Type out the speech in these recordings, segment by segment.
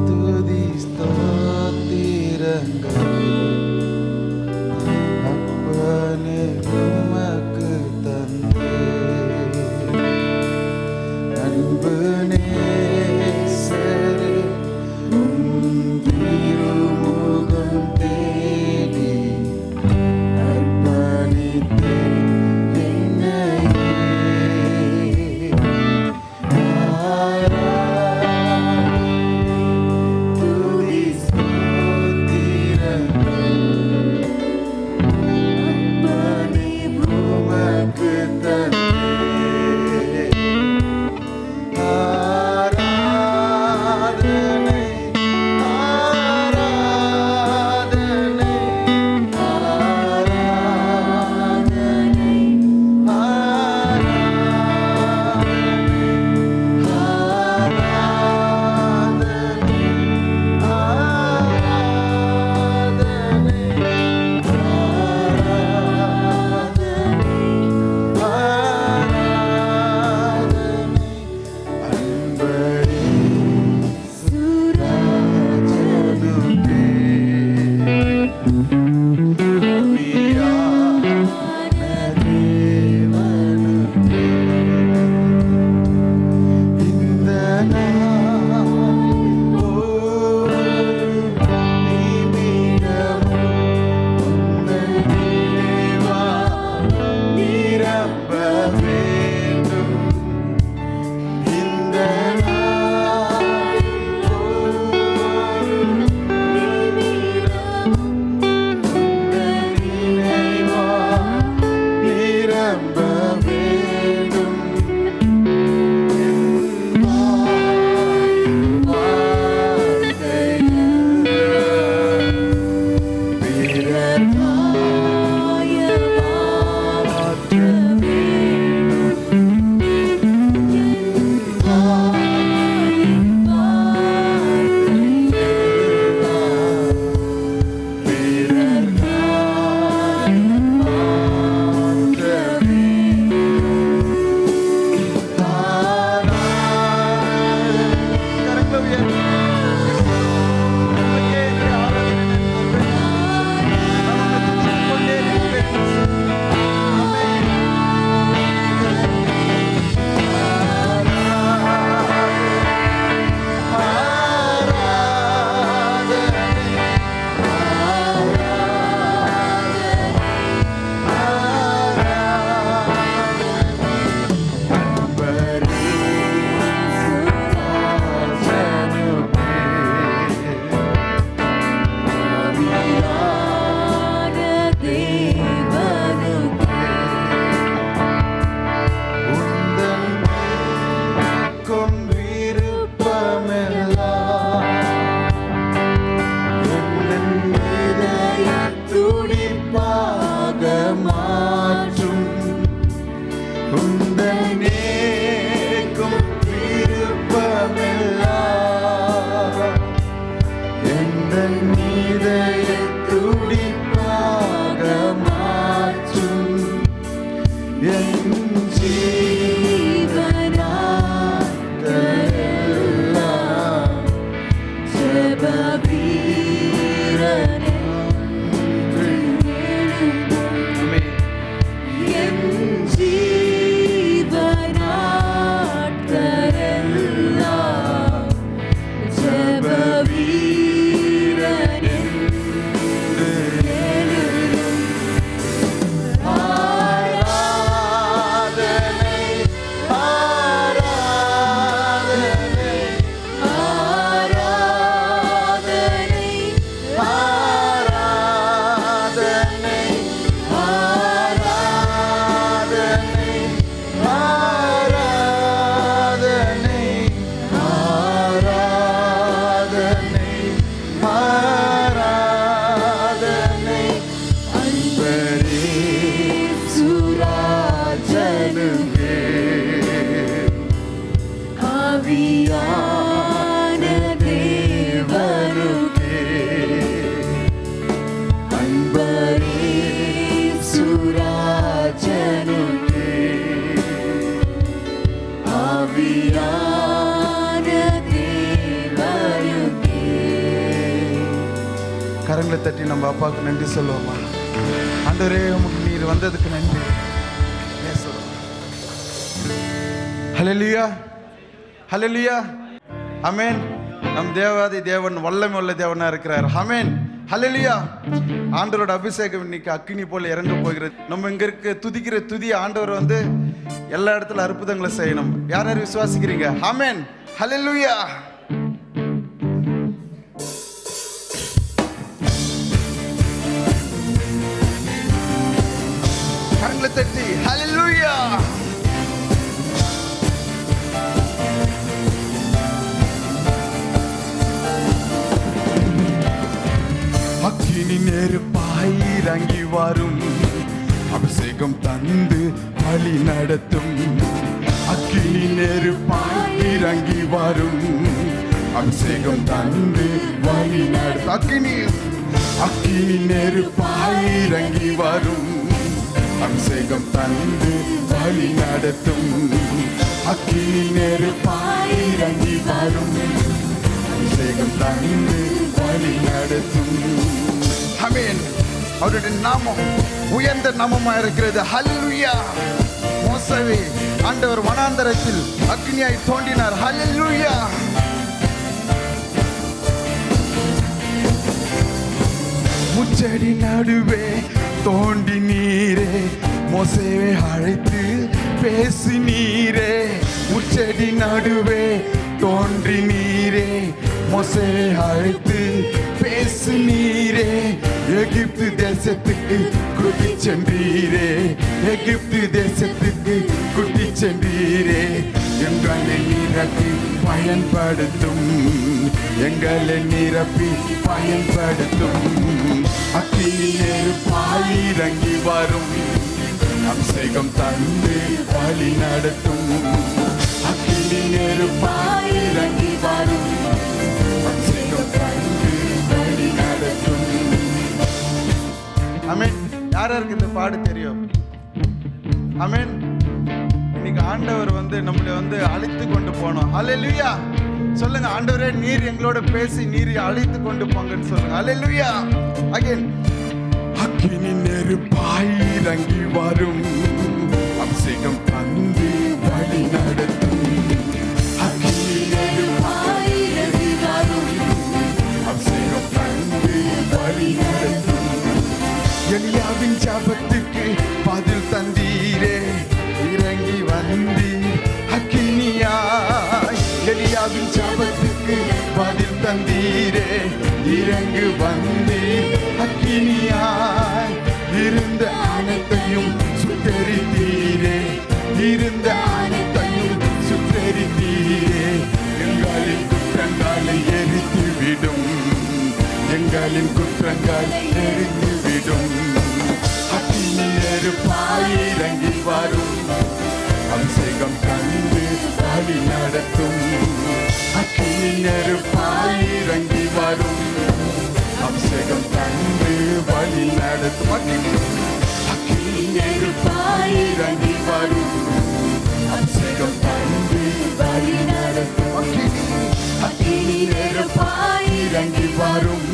துதி ஸ்தோத்திரங்கள் அப்பனே உமக்கு தந்தே அன்பு நேசரே திருமுகம் தேடி அர்ப்பணித்தேன் கரங்களை தட்டி நம்ம அப்பாவுக்கு நன்றி சொல்லுவோமா? ஆண்டவரே, உமக்கு நீர் வந்ததுக்கு நன்றி. ஹல்லேலூயா, ஹல்லேலூயா, ஆமென். நம் தேவாதி தேவன் வல்லமை உள்ள தேவனா இருக்கிறார். ஆமென், ஹல்லேலூயா. ஆண்டவரோட அபிஷேகம் இன்னைக்கு அக்கினி போல இறங்க போகிறது. நம்ம இங்க இருக்க துதிக்கிற துதி ஆண்டவர் வந்து எல்லா இடத்துல அற்புதங்களை செய்யணும். யார் யார் விசுவாசிக்கிறீங்க? ஆமென், ஹல்லேலூயா. கரங்களை தட்டி ஹல்லேலூயா. அக்கினி நெருப்பாய் இறங்கி வரும், அபிஷேகம் தந்து வழி நடத்தும். அக்கினி நெருப்பாய் இறங்கி வரும், அபிஷேகம் தந்து வழி நடத்தும். அக்கினி நெருப்பாய் இறங்கி வரும், அபிஷேகம் தந்து வழி நடத்தும். அக்கினி நெருப்பாய் இறங்கி வரும், அபிஷேகம் தந்து வழி நடத்தும். ஆமென். அவருடைய நாமம் உயர்ந்த நாமமா இருக்கிறது. ஹல்லேலூயா. மோசவே ஆண்டவர் வனாந்தரத்தில் அக்னியாய் தோன்றினார். ஹல்லேலூயா. முச்சடி நடுவே தோண்டி நீரே, மோசேவை அழைத்து பேசி நீரே. முச்சடி நடுவே தோன்றி நீரே, மோசேவை அழைத்து பேசி நீரே. எகிப்து தேசத்துக்கு கூட்டி சென்றீரே, எகிப்து தேசத்துக்கு கூட்டி சென்றீரே. எங்களை நிரப்பி பயன்படுத்தும், எங்களை நிரப்பி பயன்படுத்தும். அக்கினி நெருப்பாய் இறங்கி வரும், அபிஷேகம் தந்து வழி நடத்தும். அக்கினி நெருப்பாய் இறங்கி வரும், அபிஷேகம் தந்து வழி நடத்தும். ஆமென். யாருக்கு இந்த பாடு தெரியும்? ஆமென். இன்னைக்கு ஆண்டவர் வந்து நம்மளை வந்து அழைத்து கொண்டு போனோம். ஹல்லேலூயா. சொல்லுங்க, ஆண்டவரே நீர் எங்களோட பேசி நீர் அழைத்து கொண்டு போங்கன்னு சொல்லுங்க. ஹல்லேலூயா. அகைன். அக்கினி நெருப்பாய் இறங்கி வரும், அபிஷேகம் தந்து வழி நடத்தும். அக்கினி நெருப்பாய் இறங்கி வரும், அபிஷேகம் தந்து வழி நடத்தும். எலியாவின் ஜெபத்துக்கு பதில் தந்தீரே, இறங்கி வந்தீர் அக்கினியாய். எலியாவின் ஜெபத்துக்கு பதில் தந்தீரே, இறங்கு வந்தீர் அக்கினியாய். இருந்த அனைத்தையும் சுட்டெரித்தீரே, இருந்த அனைத்தையும் சுட்டெரித்தீரே. எங்களின் குற்றங்களை எரித்து விடும், எங்களின் குற்றங்களை எரித்து விடும். அக்கினி நெருப்பாய் இறங்கி வரும், அபிஷேகம் தந்து வழி நடத்தும். அக்கினி நெருப்பாய் இறங்கி வரும், அபிஷேகம் தந்து வழி நடத்தும். அக்கினி நெருப்பாய் இறங்கி வரும், அபிஷேகம் தந்து வழி நடத்தும். அக்கினி நெருப்பாய் இறங்கி வரும்,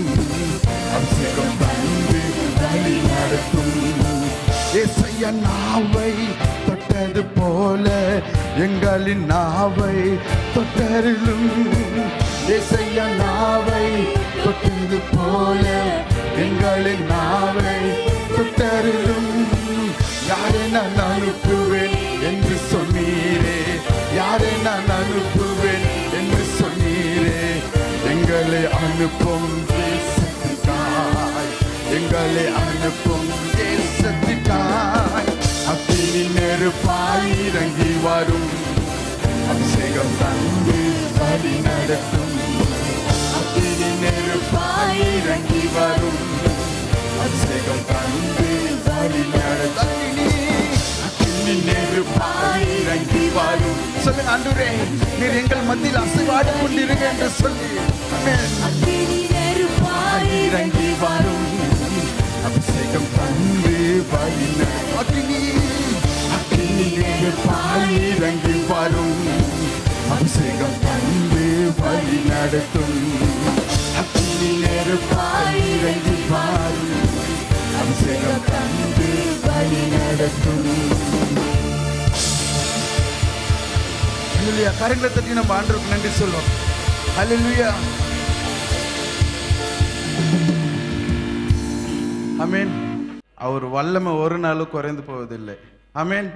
அபிஷேகம் தந்து வழி நடத்தும். ஏசையா நாவை தொட்டது போல எங்களின் நாவை தொட்டருளும். ஏசையா நாவை தொட்டது போல எங்களின் நாவை தொட்டருளும். யாரை நான் அனுப்புவேன் என்று சொன்னீரே, யாரை நான் அனுப்புவேன் என்று சொன்னீரே. எங்களை அனுப்பும் தேசத்துக்காய், எங்களை அனுப்பும் தேசத்துக்காய். அக்கினி நெருப்பாய் இறங்கி வரும், அபிஷேகம் தந்து வழி நடத்தும். அக்கினி நெருப்பாய் இறங்கி வரும், அபிஷேகம் தந்து வழி நடத்தும். அக்கினி நெருப்பாய் இறங்கி வரும். சொல்லுங்க, ஆண்டவரே நீர் எங்கள் மத்தியில் அசைவாடி கொண்டிருங்க என்று சொல்லி. அக்கினி நெருப்பாய் இறங்கி வரும், அபிஷேகம் தந்து வழி நடத்தும். அக்கினி நெருப்பாய் இறங்கி வரும், அபிஷேகம் தந்து வழி நடத்தும். அக்கினி நெருப்பாய் இறங்கி வாரும். அபிஷேகம் தந்து வழி நடத்தும். ஹல்லேலூயா. கரங்களை தட்டி நம்ம ஆண்டவருக்கு நன்றி சொல்வோம். ஹல்லேலூயா. ஆமென். அவர் வல்லமை ஒரு நாளும் குறைந்து போவதில்லை. ஆமென்.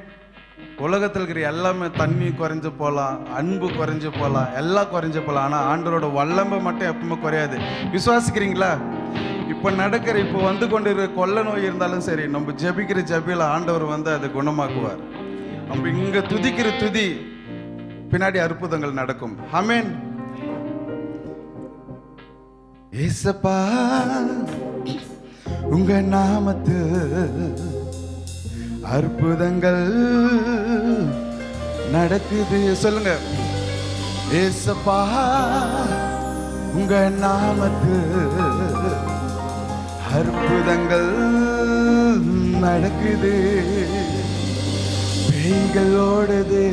உலகத்தில் இருக்கிற எல்லாமே தண்ணி குறைஞ்சு போகலாம், அன்பு குறைஞ்சு போகலாம், எல்லாம் குறைஞ்சு போகலாம். ஆனால் ஆண்டவரோட வல்லமை மட்டும் எப்பவுமே குறையாது. விசுவாசிக்கிறீங்களா? இப்போ நடக்கிற இப்போ வந்து கொண்டிருக்கிற கொள்ள நோய் இருந்தாலும் சரி, நம்ம ஜெபிக்கிற ஜெபியில் ஆண்டவர் வந்து அதை குணமாக்குவார். நம்ம இங்கே துதிக்கிற துதி பின்னாடி அற்புதங்கள் நடக்கும். ஆமென். ஏசப்பா உங்க நாமத்து அற்புதங்கள் நடக்குது. சொல்லுங்க. ஏசப்பா உங்க நாமத்து அற்புதங்கள் நடக்குது. பேய்கள் ஓடுது,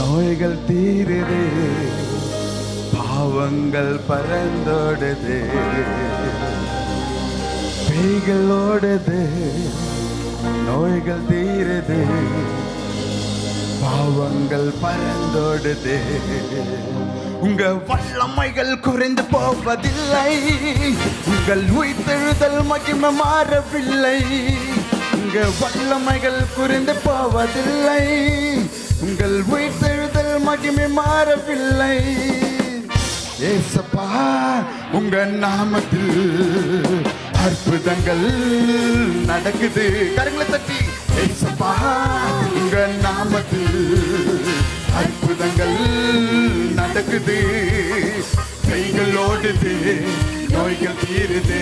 நோய்கள் தீருது, பாவங்கள் பறந்தோடுது. பேய்கள் ஓடுது, நோய்கள் தீருது, பாவங்கள் பறந்தோடுது. உங்க வல்லமைகள் குறைந்து போவதில்லை, உங்கள் உயிர்த்தெழுதல் மகிமை மாறவில்லை. உங்க வல்லமைகள் குறைந்து போவதில்லை, உங்கள் உயிர்த்தெழுதல் மகிமை மாறவில்லை. ஏசப்பா உங்க நாமத்தில் அற்புதங்கள் நடக்குது. கரங்களை தட்டி. ஏசப்பா உங்க நாமத்தில் அற்புதங்கள் நடக்குது. கைகள் ஓடுது, நோய்கள் தீருது,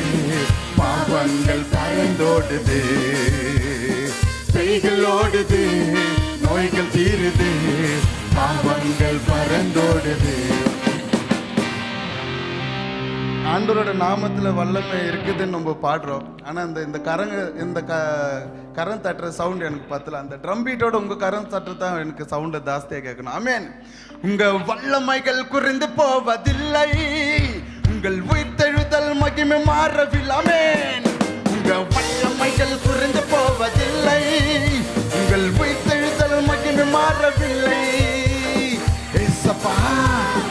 பாவங்கள் பறந்தோடுது. கைகள் ஓடுது, நோய்கள் தீருது, பாவங்கள் பறந்தோடுது. ஆண்டவரோட நாமத்துல வல்லமை இருக்குதுன்னு நம்ம பாடுறோம். ஆனா இந்த கரம் தட்டுற சவுண்ட் எனக்கு பத்தல. அந்த ட்ரம் பீட்டோட உங்க கரம் தட்டுற தான் எனக்கு சவுண்ட் ஜாஸ்தியா கேட்கணும். ஆமென். உங்க வல்லமைகள் குறைந்து போவதில்லை, உங்கள் உயிர்த்தெழுதல் மகிமை மாறவில்லை. ஆமென். உங்க வல்லமைகள் குறைந்து போவதில்லை, உங்கள் உயிர்த்தெழுதல் மகிமை மாறவில்லை. ஏசப்பா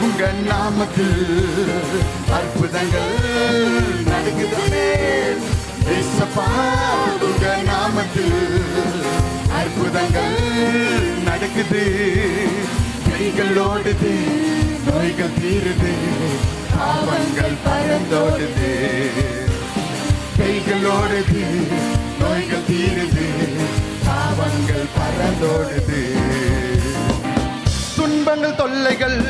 உங்க நாமத்தில் அற்புதங்கள் நடக்குது. ஏசப்பா உங்க நாமத்தில் அற்புதங்கள் நடக்குது. கைகள் ஓடுது, நோய்கள் தீருது, பாவங்கள் பறந்தோடுது. கைகள் ஓடுது, நோய்கள் தீருது, பாவங்கள் பறந்தோடுது. துன்பங்கள் தொல்லைகள்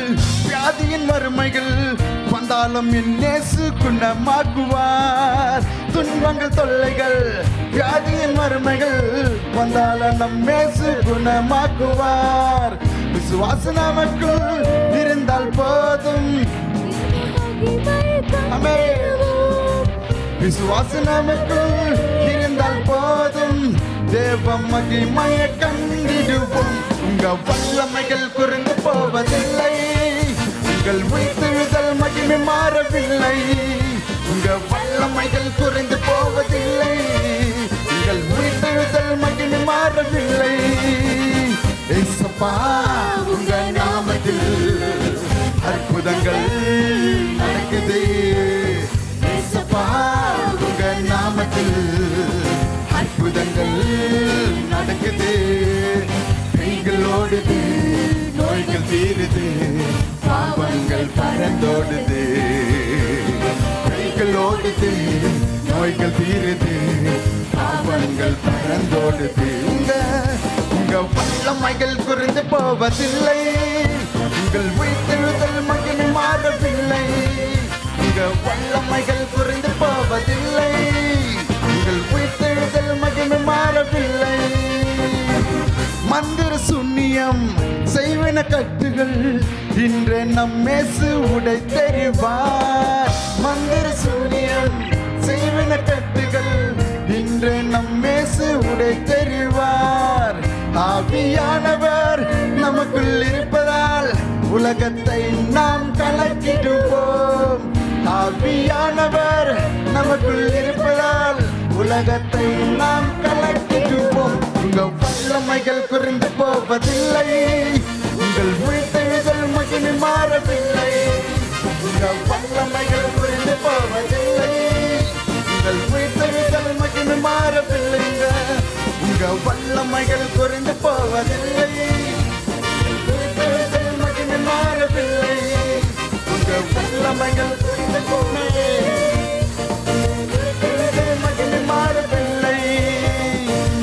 வியாதியின் வறுமைகள் வந்தாலும் என் இயேசு குணமாக்குவார். துன்பங்கள் தொல்லைகள் வியாதியின் வறுமைகள் வந்தாலும் நம் இயேசு குணமாக்குவார். விசுவாசம் நமக்குள் இருந்தால் போதும். விசுவாசம் நமக்குள் இருந்தால் போதும், தேவ மகிமையை கண்டிடுவோம். உங்க வல்லமைகள் குறைந்து போவதில்லை, உங்கள் உயிர்த்தெழுதல் மகிமை மாறவில்லை. உங்க வல்லமைகள் குறைந்து போவதில்லை, உங்கள் உயிர்த்தெழுதல் மகிமை மாறவில்லை. ஏசப்பா உங்க நாமத்தில் அற்புதங்கள் நடக்குது. ஏசப்பா உங்க நாமத்தில் அற்புதங்கள் நடக்குது. கைகள் ஓடுது, நோய்கள் தீருது, பாவங்கள் பறந்தோடுது. கைகள் ஓடுது, நோய்கள் தீருது, பாவங்கள் பறந்தோடுது. உங்க வல்லமைகள் குறைந்து போவதில்லை, உங்கள் உயிர்த்தெழுதல் மகிமை மாறவில்லை. உங்க வல்லமைகள் குறைந்து போவதில்லை, உங்கள் உயிர்த்தெழுதல் மகிமை மாறவில்லை. மந்திர சுண்ணியம் செய்வன கட்டுகள் இன்று நம் இயேசு உடை தெரிவார். மந்திர சுண்ணியம் செய்வன கட்டுகள் இன்று நம் இயேசு உடை தெரிவார். ஆவியானவர் நமக்குள் இருப்பதால் உலகத்தை நாம் கலக்கிடுவோம். ஆவியானவர் நமக்குள் இருப்பதால் உலகத்தை நாம் கலக்கிடுவோம். உங்கள் வல்லமைகள் குறைந்து போவதில்லை, உங்கள் உயிர்த்தெழுதல் மகிமை மாறவில்லை. உங்கள் வல்லமைகள் குறைந்து போவதில்லை, உங்கள் உயிர்த்தெழுதல் மகிமை மாறவில்லைங்க. உங்கள் வல்லமைகள் குறைந்து போவதில்லை, உயிர்த்தெழுதல் மகிமை மாறவில்லை. உங்கள் வல்லமைகள் குறைந்து போவதில்லை, மகிமை மாறவில்லை.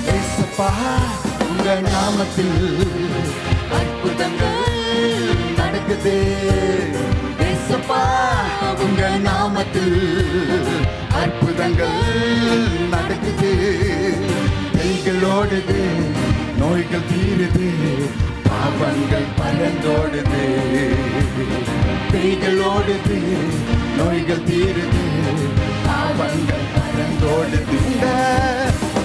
இயேசுப்பா, உங்கள் நாமத்தில் அற்புதங்கள் நடக்குது. இயேசுப்பா, உங்கள் நாமத்தில் அற்புதங்கள் நடக்குது. கைகளோடுது, நோய்கள் தீருது, பாவங்கள் பறந்தோடுது. கைகளோடுது, நோய்கள் தீருது, பாவங்கள் பறந்தோடுது.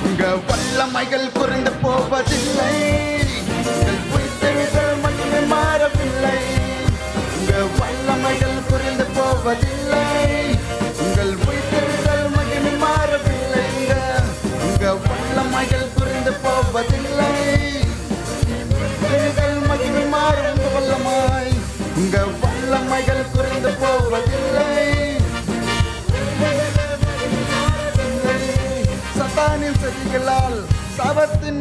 உங்க வல்லமைகள் குறைந்து போவதில்லை, உங்கள் உயிர்த்தெழுதல் மகிமை மாறவில்லை. உங்க வல்லமைகள் குறைந்து போவதில்லை, உங்கள் உயிர்த்தெழுதல் மகிமை மாறவில்லை. உங்க வல்லமைகள் குறைந்து போவதில்லை, உயிர்த்தெழுதல் மகிமை மாறும். உங்க வல்லமாய், உங்க வல்லமைகள் குறைந்து போவதில்லை. சத்தானின் சதிகளால் சாபத்தின்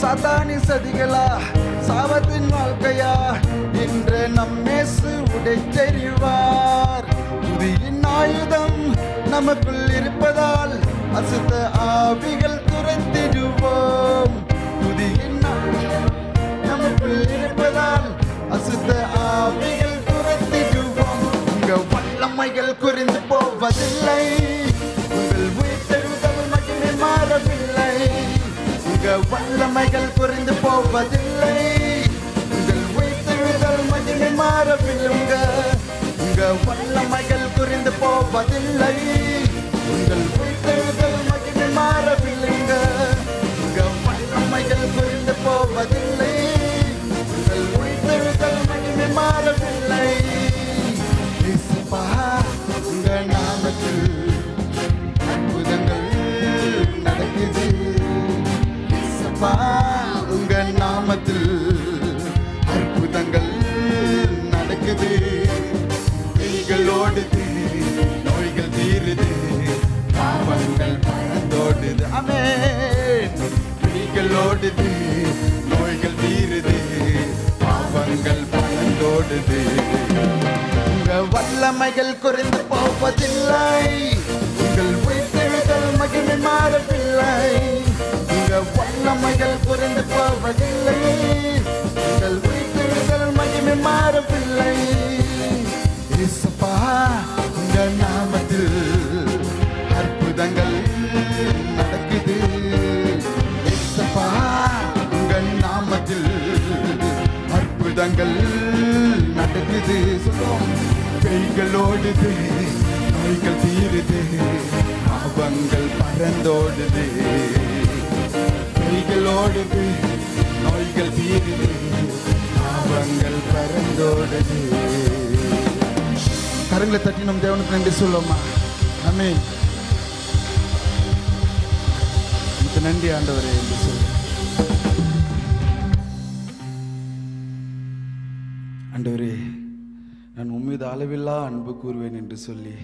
சாத்தானின் சதிகளா சாபத்தின் வாழ்க்கையா இன்று நம்மேசு உடைத்தெறிவார். துதியின் ஆயுதம் நமக்குள் இருப்பதால் அசுத்த ஆவிகள் துரத்திடுவோம். துதியின் ஆயுதம் நமக்குள் இருப்பதால் அசுத்த ஆவிகள் துரத்திடுவோம். உங்க வல்லமைகள் குறைந்து போவதில்லை, உங்கள் உயிர்த்தெழுதல் மகிமை மாறவில்லை. உங்க வல்லமைகள் குறைந்து போவதில்லை, உங்கள் உயிர்த்தெழுதல் மகிமை மாறவில்லை. உங்க வல்லமைகள் குறைந்து போவதில்லை, உங்கள் உயிர்த்தெழுதல் மகிமை மாறவில்லை. உங்க வல்லமைகள் குறைந்து போவதில்லை, உங்கள் உயிர்த்தெழுதல் மகிமை மாறவில்லை. இயேசுப்பா, உங்க நாமத்தில் அற்புதங்கள் நடக்குது. இயேசுப்பா, உங்க நாமத்தில் அற்புதங்கள் நடக்குது. கைகளோடுது, நோய்கள் தீருது, பாவங்கள் பறந்தோடுது. ஆமென். கைகளோடுது, நோய்கள் தீருது, பாவங்கள் பறந்தோடுது. உங்க வல்லமைகள் குறைந்து போவதில்லை, உங்கள் உயிர்த்தெழுதல் மகிமை மாறவில்லை. உங்க வல்லமைகள் குறைந்து போவதில்லை, உங்கள் உயிர்த்தெழுதல் மகிமை மாறவில்லை. இயேசுப்பா, உங்க நாமத்தில் அற்புதங்கள் நடக்குது. இயேசுப்பா, உங்க நாமத்தில் அற்புதங்கள் நடக்குது. சொல்லும் கைகளோடுது, நோய்கள் தீருது, பாவங்கள் பறந்தோடுது. கைகளோடுது, நோய்கள் தீருது, பாவங்கள் பறந்தோடுது. கரங்களை தட்டி நம் தேவனுக்கு நன்றி சொல்லுவோமா? ஆமென். நமக்கு நன்றி ஆண்டவரே என்று சொல்லு. ஆண்டவரே, நான் உம்மீது அளவில்லா அன்பு கூறுவேன் என்று சொல்லி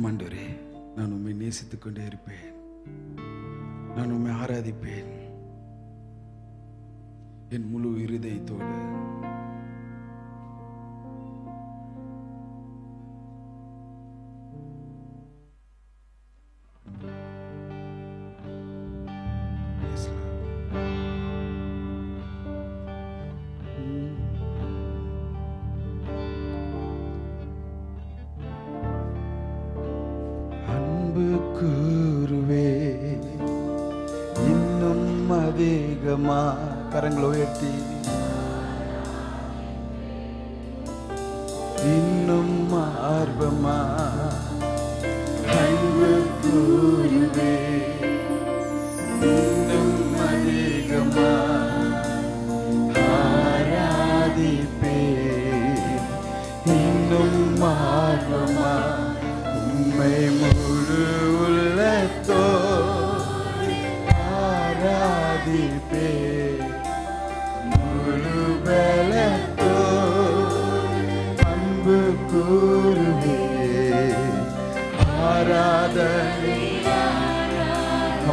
ஆண்டவரே, நான் உம்மை நேசித்துக் கொண்டே இருப்பேன், நான் உம்மை ஆராதிப்பேன் என் முழு இருதயத்தோடு. கூறுவே இன்னும் அதிகமா, கரங்களை உயர்த்தி இன்னும் ஆர்வமா அன்பு கூறுவே.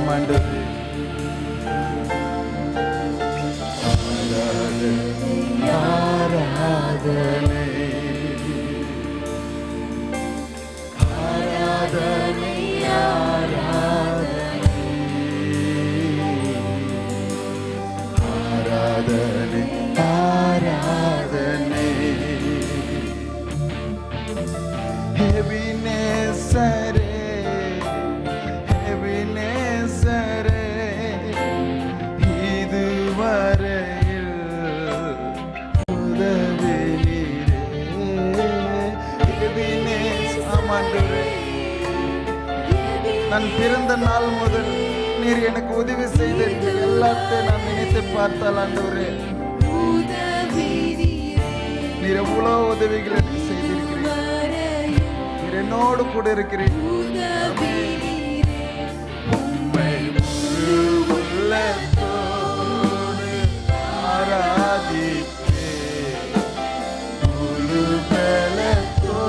ஆமாண்டவரே. ஆராதனை ஆராதனை ஆராதனை ஆராதனை எபினேசரே எபினேசரே இதுவரையில் உதவி நீரே. எபினேஸ் ஆமாண்டவரே, நான் பிறந்த நாள் முதல் நீர் எனக்கு உதவி செய்த எல்லாத்தையும் நான் நினைத்து பார்த்தால் ஆண்டவரே, நீர் எவ்வளவு உதவிகள் எனக்கு செய்திருக்கிறீர். நீர் என்னோடு கூட இருக்கிறீர். உம்மை முழு உள்ளத்தோடு ஆராதிப்பேன், முழு பலத்தோடு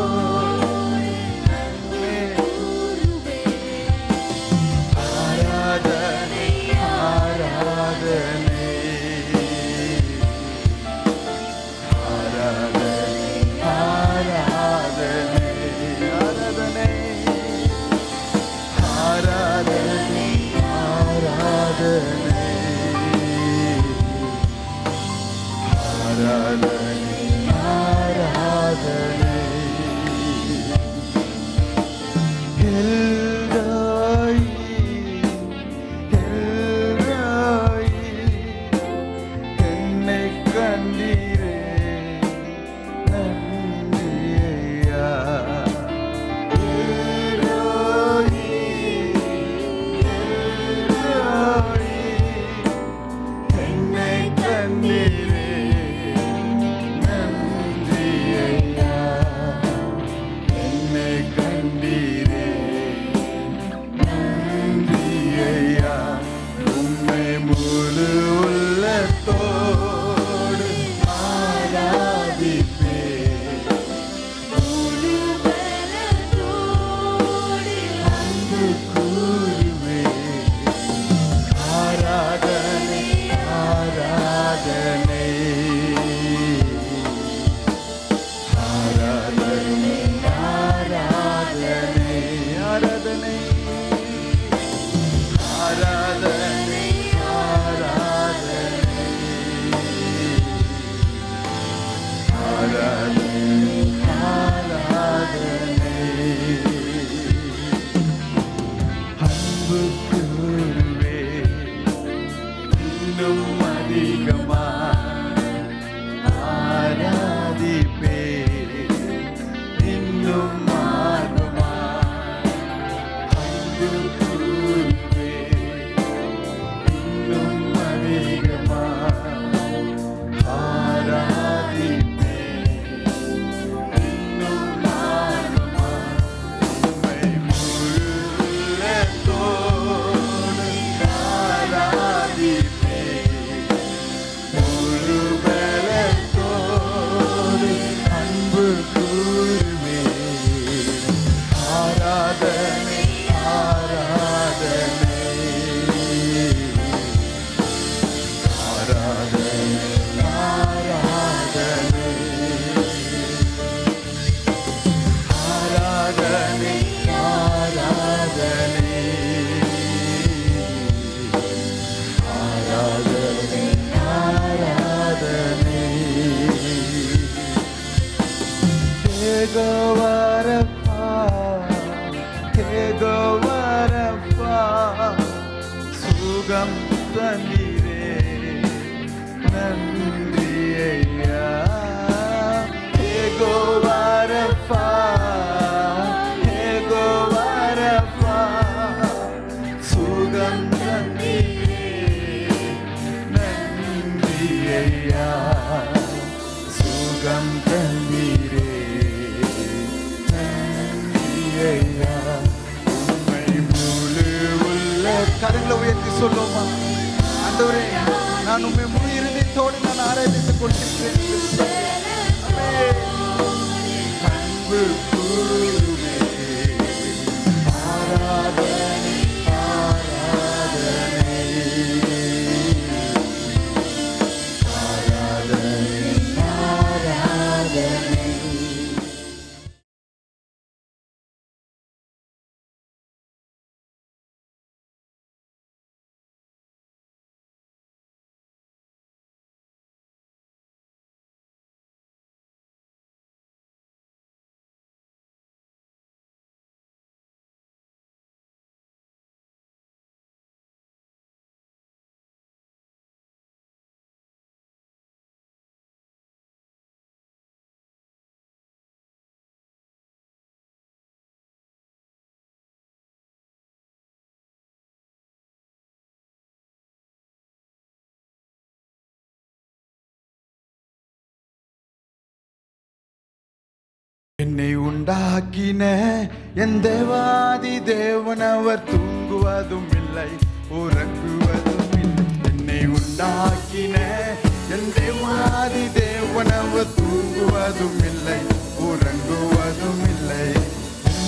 ஆராதனை ஆராதனை ஆராதனை ஆராதனை ஆராதனை ஆராதனை ஆராதனை ஆராதனை ஆராதனை எல்ரோயி எல்ரோயி என்னை கண்டீரே நன்றி ஐயா. எல்ரோயி எல்ரோயி என்னை கண்டீரே நன்றி ஐயா. என்னை கண்டீரே நன்றி ஐயா. உம்மை முழு உள்ளத்தோடு ஆராதிப்பேன், அன்பு கூறுவேன். ஆராதனை ஆராதனை ஆராதனை ஆராதனை ஆராதனை ஆராதனை ஆராதனை ஆராதனை அன்பு கூறுவே இன்னும் அதிகமா ஆராதிப்பே இன்னும் ஆர்வமா அன்பு கூறுவே இன்னும் அதிகமா ஆராதிப்பே இன்னும் ஆர்வமா. உம்மை முழு உள்ளத்தோடு ஆராதிப்பே, முழு பலத்தோடு அன்பு கூறுவேன். ஆராதனை ஆராதனை ஆராதனை ஆராதனை ஆராதனை ஆராதனை ஆராதனை ஆராதனை ஏகோவாரப்பா ஏகோவாரப்பா சுகம் தந்தீரே நன்றி ஐயா. ஏகோவாரப்பா ஏகோவாரப்பா சுகம் தந்தீரே நன்றி ஐயா. சுகம் தந்தீரே நன்றி ஐயா. உம்மை முழு உள்ள கரங்களை உயர்த்தி சொல்லுமா, ஆண்டவரே நான் உம்மை முழு இருதயத்தோடு நான் ஆராதித்துக் கொண்டிருக்கிறேன். அன்பு கூறுவே ஆராதனை ஆராதனை என்னை உண்டாக்கின என் தேவாதி தேவன் அவர் தூங்குவதும் இல்லை உறங்குவதும் இல்லை. என்னை உண்டாக்கின என் தேவாதி தேவன் அவர் தூங்குவதும் இல்லை உறங்குவதும் இல்லை.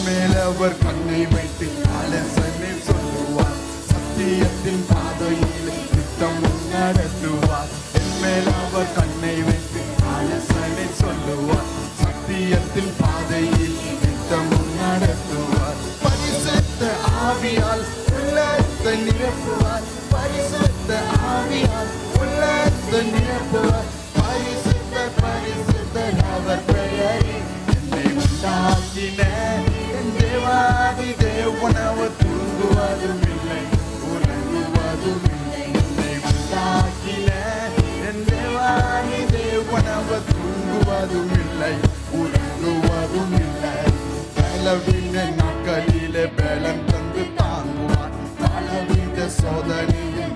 மேல் அவர் கண்ணை வைத்து ஆலோசனை சொல்லுவார், சத்தியத்தின் பாதையில் நித்தம் நடத்துவார். மேல் அவர் கண்ணை வைத்து ஆலோசனை சொல்லுவார், சத்தியத்தின் பாதையில் நித்தம் நடத்துவார். பரிசுத்த ஆவியால் உள்ளத்தை நிரப்புவார், பரிசுத்த ஆவியால் உள்ளத்தை நிரப்புவார். பரிசுத்த பரிசுத்த அவர் பெயரே. என்னை உண்டாக்கின என் தேவாதி தேவன் அவர் தூங்குவதும் இல்லை உறங்குவதும் இல்லை. என்னை உண்டாக்கின என் தேவாதி தேவன் அவர் தூங்குவதும் இல்லை உறங்குவதும் இல்லை. பலவீன நாட்களிலே பலம் தந்து தாங்குவார், பலவித சோதனையில்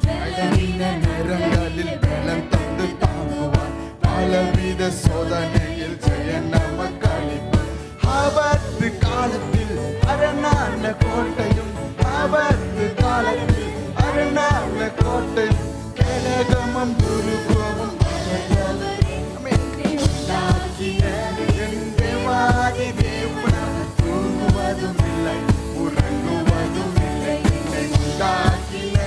பலவீன நேரங்களில் பலம் தந்து தாங்குவார், பலவித சோதனையில் ஜெய நமக்கு அளிப்பார். ஆபத்து காலத்தில் அரணான கோட்டையும், ஆபத்து காலத்தில் அரணான கோட்டையும், கேடகமும் துருகமும் தூங்குவதும் இல்லை உறங்குவதும் இல்லை. என்னை உண்டாக்கின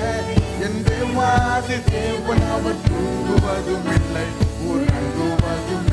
என் தேவாதி தேவன் அவர் தூங்குவதும் இல்லை உறங்குவதும்